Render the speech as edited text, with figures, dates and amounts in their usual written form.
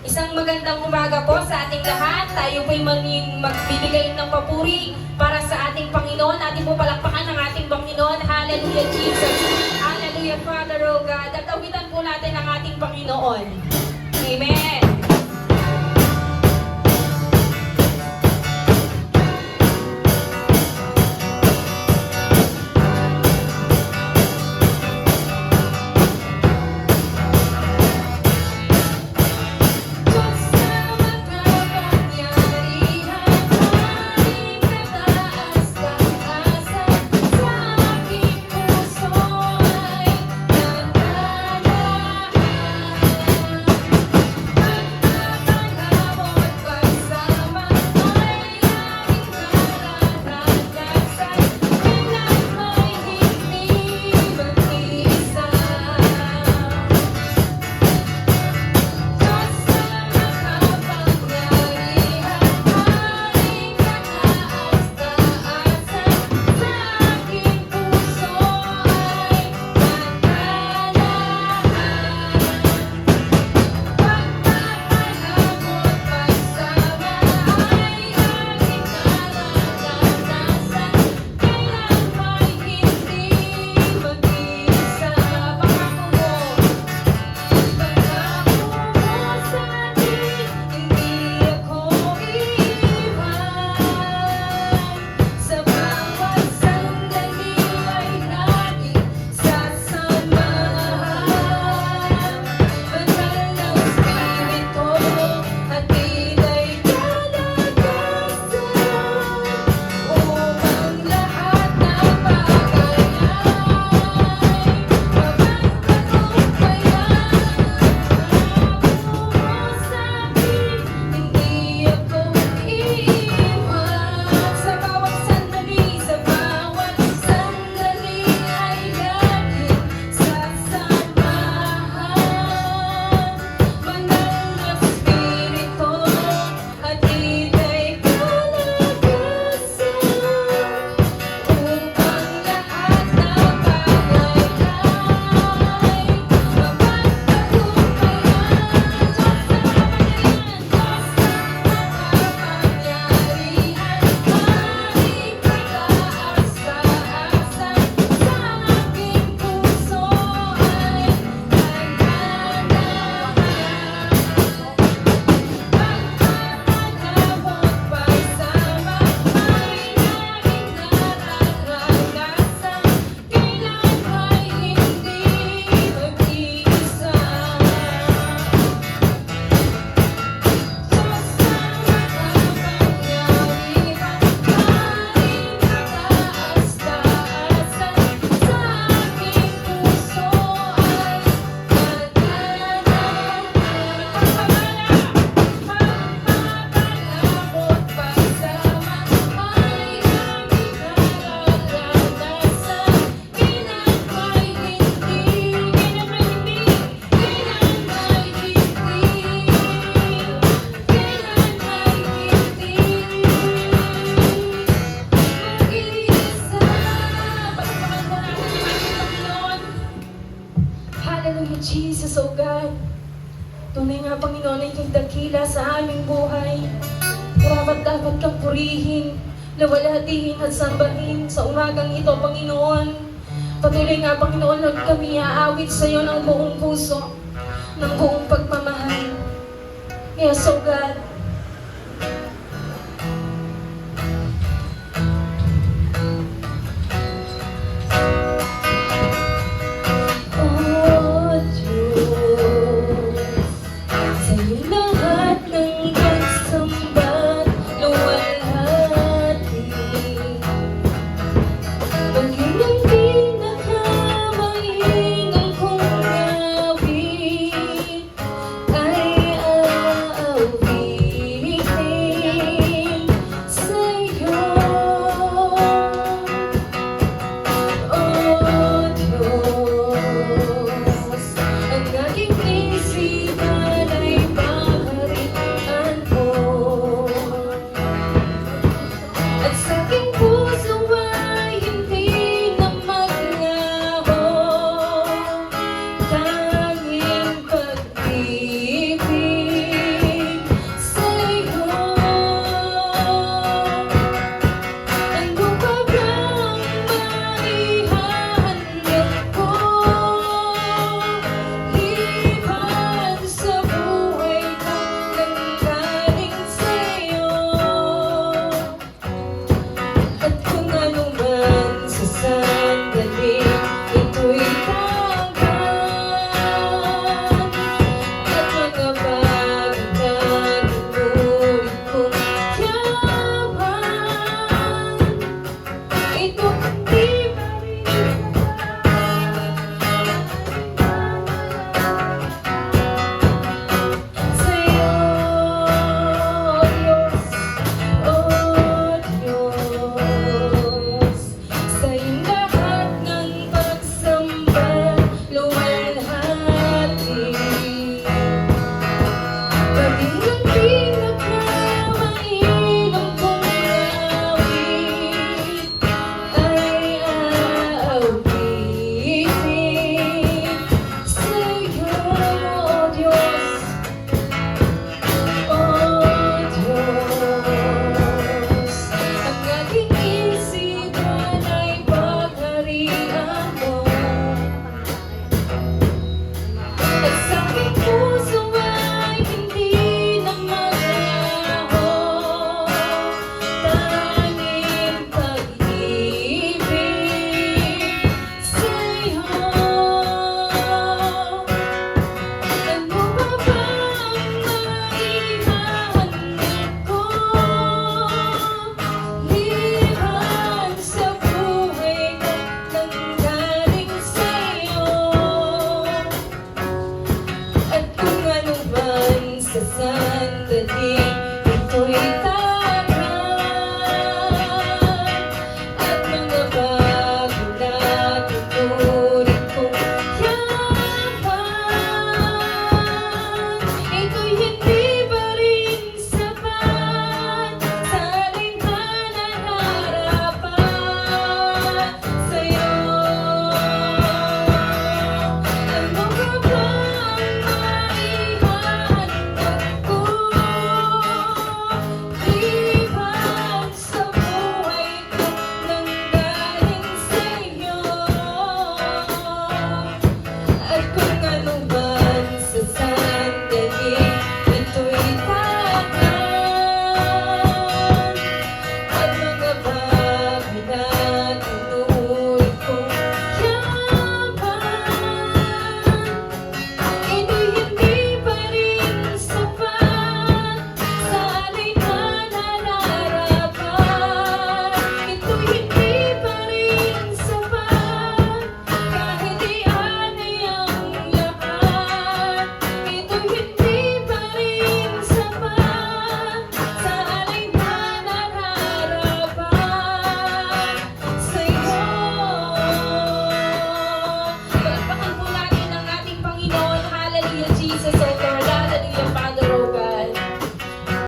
Isang magandang umaga po sa ating lahat. Tayo po'y magbibigay ng papuri para sa ating Panginoon. Ating po palakpakan ng ating Panginoon. Hallelujah, Jesus. Hallelujah, Father, O God. At awitan po natin ang ating Panginoon. Amen. Hallelujah, Jesus, O God. Tunay nga, Panginoon, ay ito'y dakila sa aming buhay. Karapat dapat kang purihin, lawalhatihin at sambahin sa umagang ito, Panginoon. Patuloy nga, Panginoon, na kami aawit sa iyo ng buong puso, ng buong pagmamahal. Yes, O God. sandaling ito'y tagan at mga bago na tuturing kong yaman. Ito'y hindi